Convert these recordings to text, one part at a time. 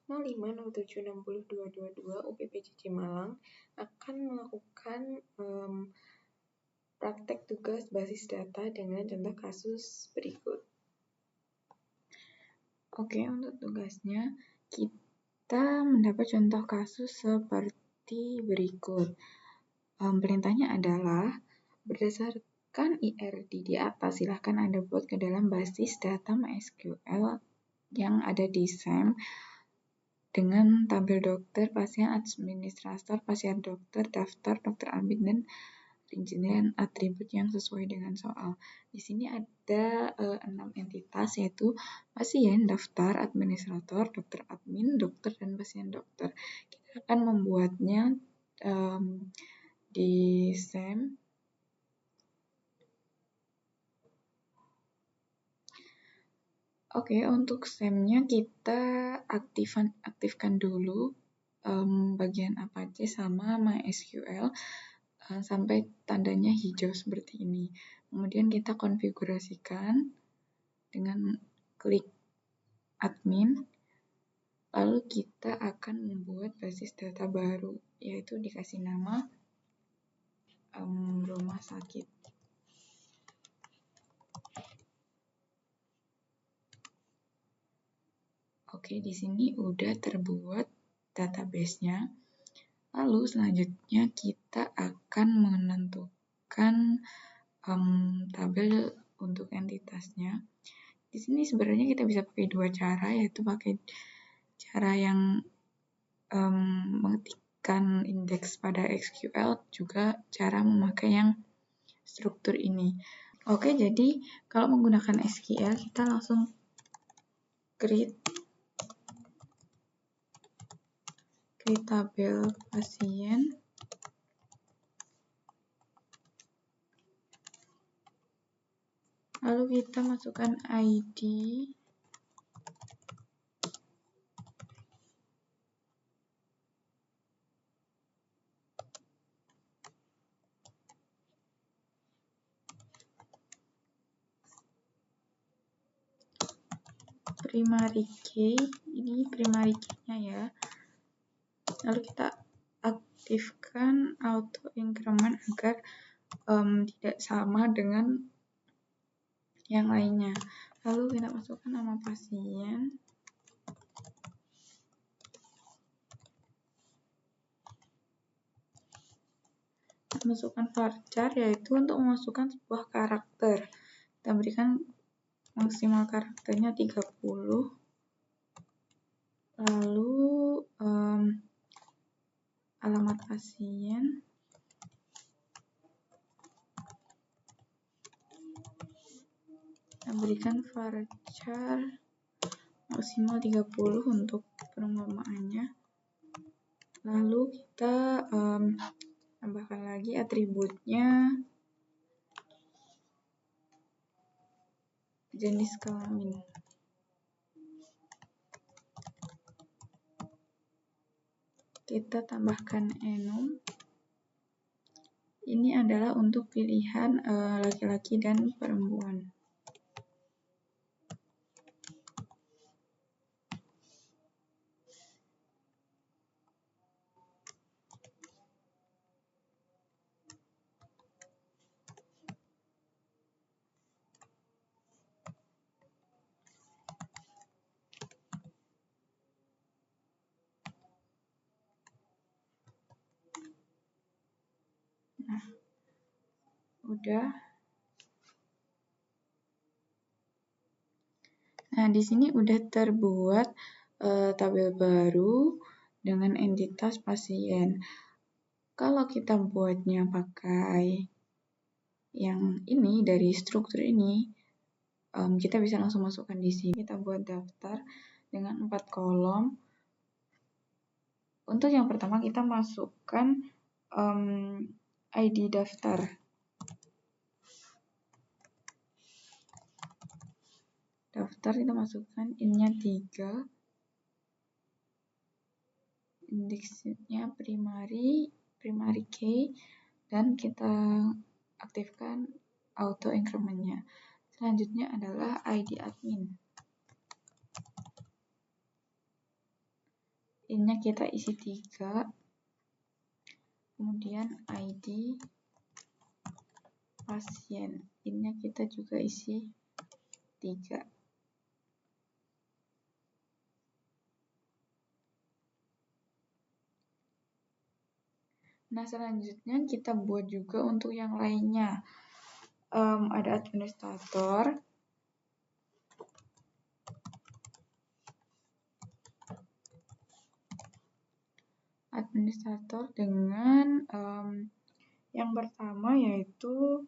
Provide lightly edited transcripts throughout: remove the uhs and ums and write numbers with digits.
0507602222 UPPJJ Malang akan melakukan praktek tugas basis data dengan contoh kasus berikut. Oke, untuk tugasnya kita mendapat contoh kasus seperti berikut. Perintahnya adalah berdasarkan IRD di atas, silahkan Anda buat ke dalam basis data MySQL yang ada di SAM dengan tabel dokter, pasien, administrator, pasien dokter, daftar, dokter admin, dan rincian atribut yang sesuai dengan soal. Di sini ada 6 entitas, yaitu pasien, daftar, administrator, dokter admin, dokter, dan pasien dokter. Kita akan membuatnya di SAM. Oke, untuk SAM-nya kita aktifkan dulu bagian Apache sama MySQL sampai tandanya hijau seperti ini. Kemudian kita konfigurasikan dengan klik admin, lalu kita akan membuat basis data baru, yaitu dikasih nama rumah sakit. Oke, di sini udah terbuat database-nya. Lalu selanjutnya kita akan menentukan tabel untuk entitasnya. Di sini sebenarnya kita bisa pakai dua cara, yaitu pakai cara yang mengetikkan indeks pada SQL, juga cara memakai yang struktur ini. Oke, jadi kalau menggunakan SQL kita langsung create tabel pasien, lalu kita masukkan ID, primary key, ini primary key-nya ya. Lalu kita aktifkan auto increment agar tidak sama dengan yang lainnya. Lalu kita masukkan nama pasien, masukkan varchar, yaitu untuk memasukkan sebuah karakter. Kita berikan maksimal karakternya 30. Lalu alamat pasien, kita berikan varchar maksimal 30 untuk perumpamaannya. Lalu kita tambahkan lagi atributnya, jenis kelamin. Kita tambahkan enum. Ini adalah untuk pilihan laki-laki dan perempuan. Nah, udah. Nah, di sini udah terbuat tabel baru dengan entitas pasien. Kalau kita buatnya pakai yang ini, dari struktur ini, kita bisa langsung masukkan di sini. Kita buat daftar dengan 4 kolom. Untuk yang pertama kita masukkan ID daftar. Daftar kita masukkan innya 3, indeksnya primary key, dan kita aktifkan auto increment-nya. Selanjutnya adalah ID admin. innya kita isi 3, kemudian ID pasien, innya kita juga isi 3. Nah, selanjutnya kita buat juga untuk yang lainnya. Ada administrator, dengan yang pertama yaitu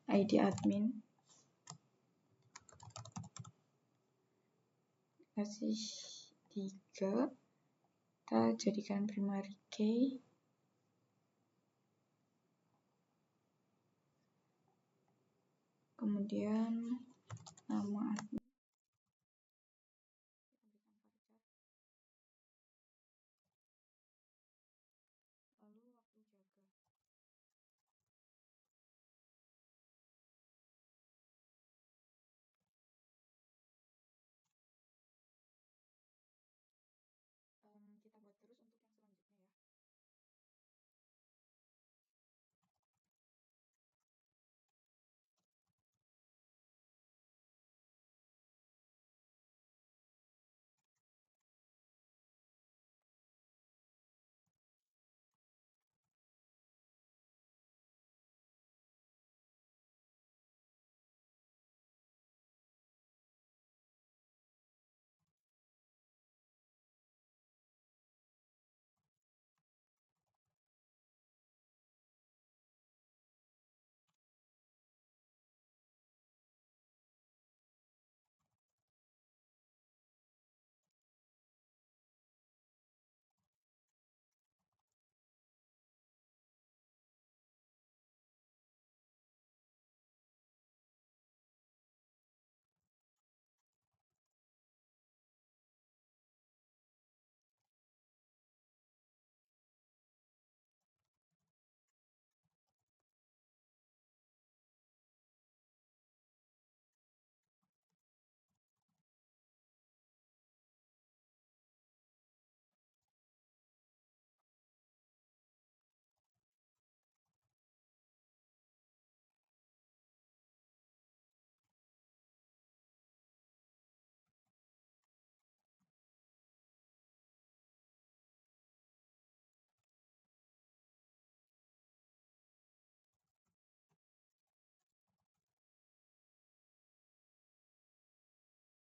ID admin, kasih 3, kita jadikan primary key, kemudian nama admin, lalu waktu jaga. Kita buat terus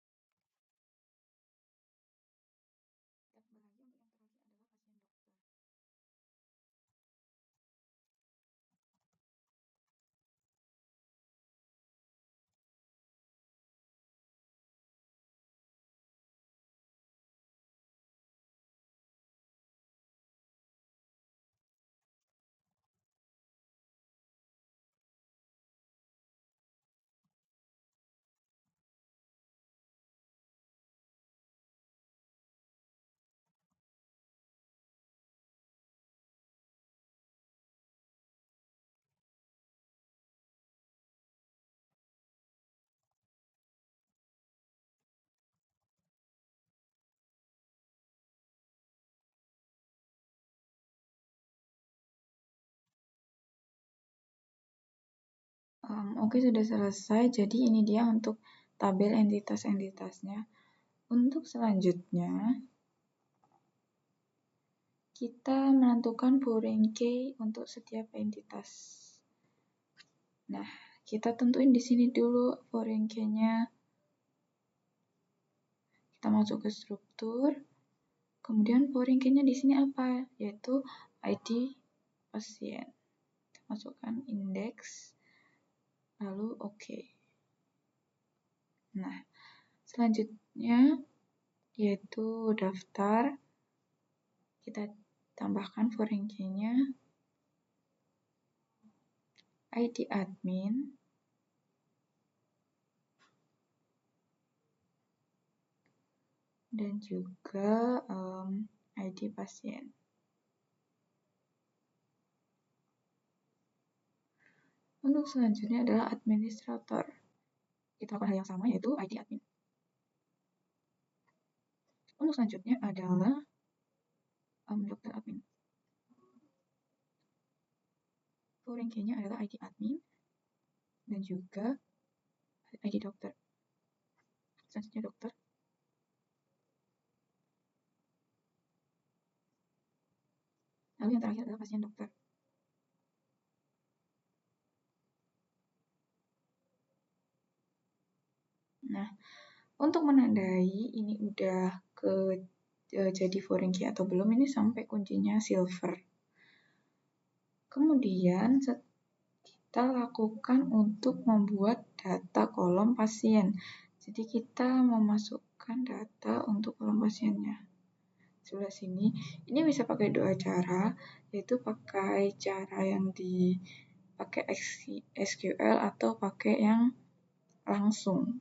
untuk yang selanjutnya ya. Tambah lagi untuk yang terakhir adalah pasien dokter. Oke, sudah selesai. Jadi ini dia untuk tabel entitas-entitasnya. Untuk selanjutnya, kita menentukan foreign key untuk setiap entitas. Nah, kita tentuin di sini dulu foreign key-nya. Kita masuk ke struktur. Kemudian foreign key-nya di sini apa? Yaitu ID pasien. Masukkan indeks, lalu oke. Nah, selanjutnya yaitu daftar. Kita tambahkan foreign key-nya, ID admin, dan juga ID pasien. Untuk selanjutnya adalah administrator. Kita lakukan hal yang sama, yaitu ID admin. Untuk selanjutnya adalah dokter admin. Foreign key-nya adalah ID admin dan juga ID dokter. Selanjutnya dokter. Lalu yang terakhir adalah pasien dokter. Nah, untuk menandai ini udah jadi foreign key atau belum, ini sampai kuncinya silver. Kemudian kita lakukan untuk membuat data kolom pasien. Jadi kita memasukkan data untuk kolom pasiennya. Sebelah sini, ini bisa pakai dua cara, yaitu pakai cara yang dipakai SQL atau pakai yang langsung.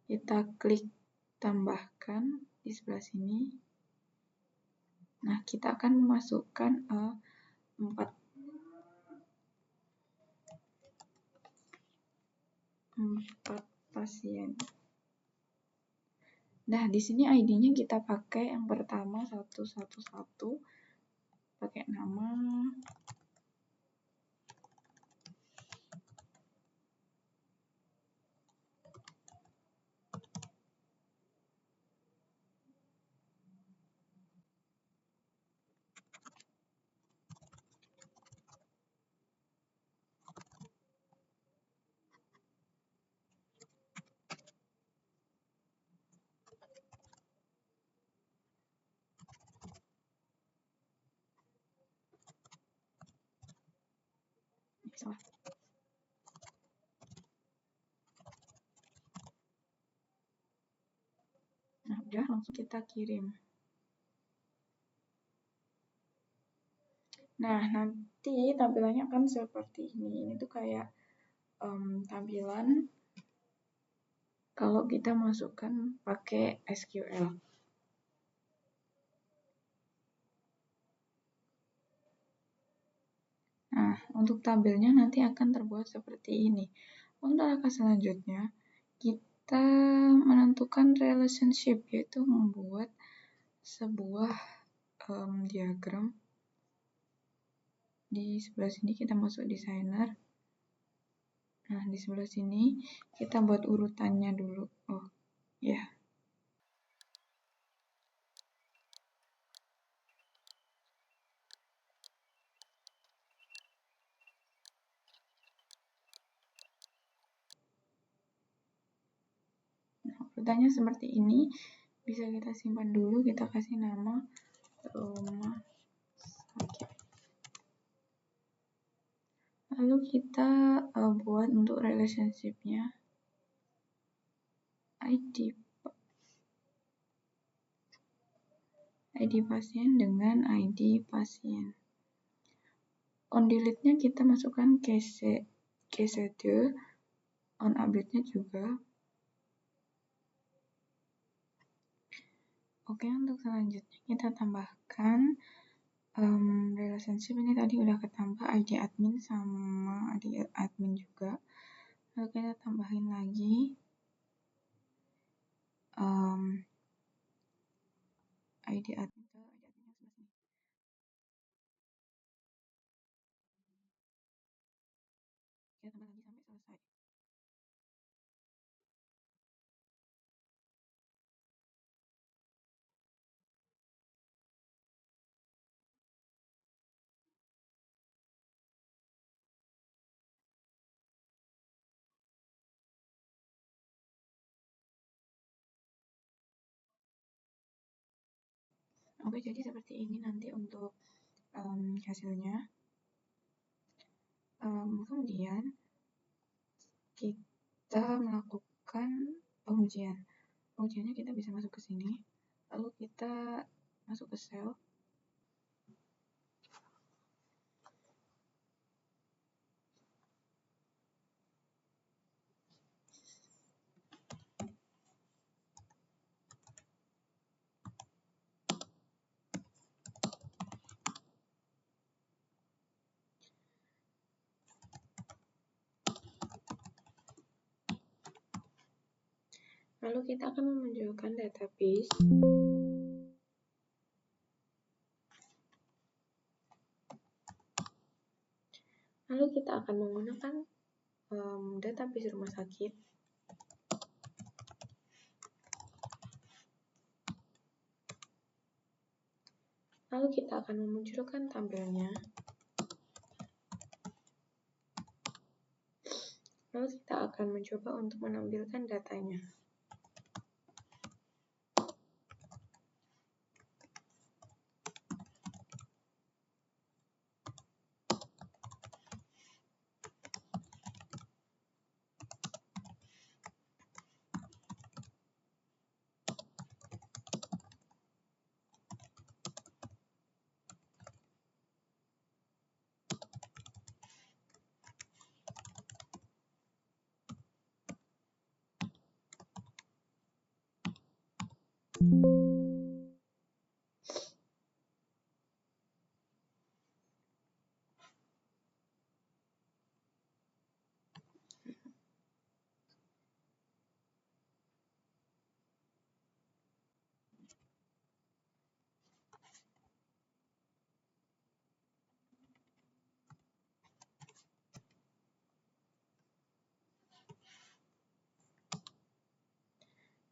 Kita klik tambahkan di sebelah sini. Nah, kita akan memasukkan 4 pasien. Nah, di sini ID-nya kita pakai yang pertama 111, pakai nama, salah. Nah, udah langsung kita kirim. Nah, nanti tampilannya akan seperti ini. Ini tuh kayak tampilan kalau kita masukkan pakai SQL. Nah, untuk tabelnya nanti akan terbuat seperti ini. Untuk langkah selanjutnya, kita menentukan relationship, yaitu membuat sebuah diagram. Di sebelah sini kita masuk designer. Nah, di sebelah sini kita buat urutannya dulu. Oh, ya. Nah, urutannya seperti ini. Bisa kita simpan dulu, kita kasih nama rumah sakit. Lalu kita buat untuk relationship-nya ID pasien dengan ID pasien. On delete-nya kita masukkan case2, on update-nya juga. Oke, untuk selanjutnya kita tambahkan relationship. Ini tadi udah ketambah ID admin sama ID admin juga. Lalu kita tambahin lagi ID admin ke ID admin yang sebelah sini. Kita tambah lagi sampai selesai. Oke, jadi seperti ini nanti untuk hasilnya. Kemudian kita melakukan pengujian. Pengujiannya kita bisa masuk ke sini, lalu kita masuk ke sel. Lalu kita akan memunculkan database. Lalu kita akan menggunakan database rumah sakit. Lalu kita akan memunculkan tabelnya. Lalu kita akan mencoba untuk menampilkan datanya.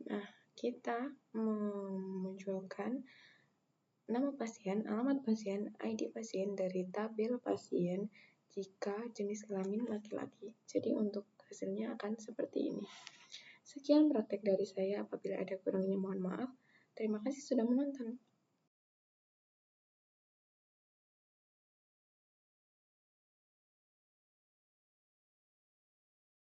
Nah, kita memunculkan nama pasien, alamat pasien, ID pasien dari tabel pasien jika jenis kelamin laki-laki. Jadi untuk hasilnya akan seperti ini. Sekian praktek dari saya, apabila ada kurangnya mohon maaf. Terima kasih sudah menonton.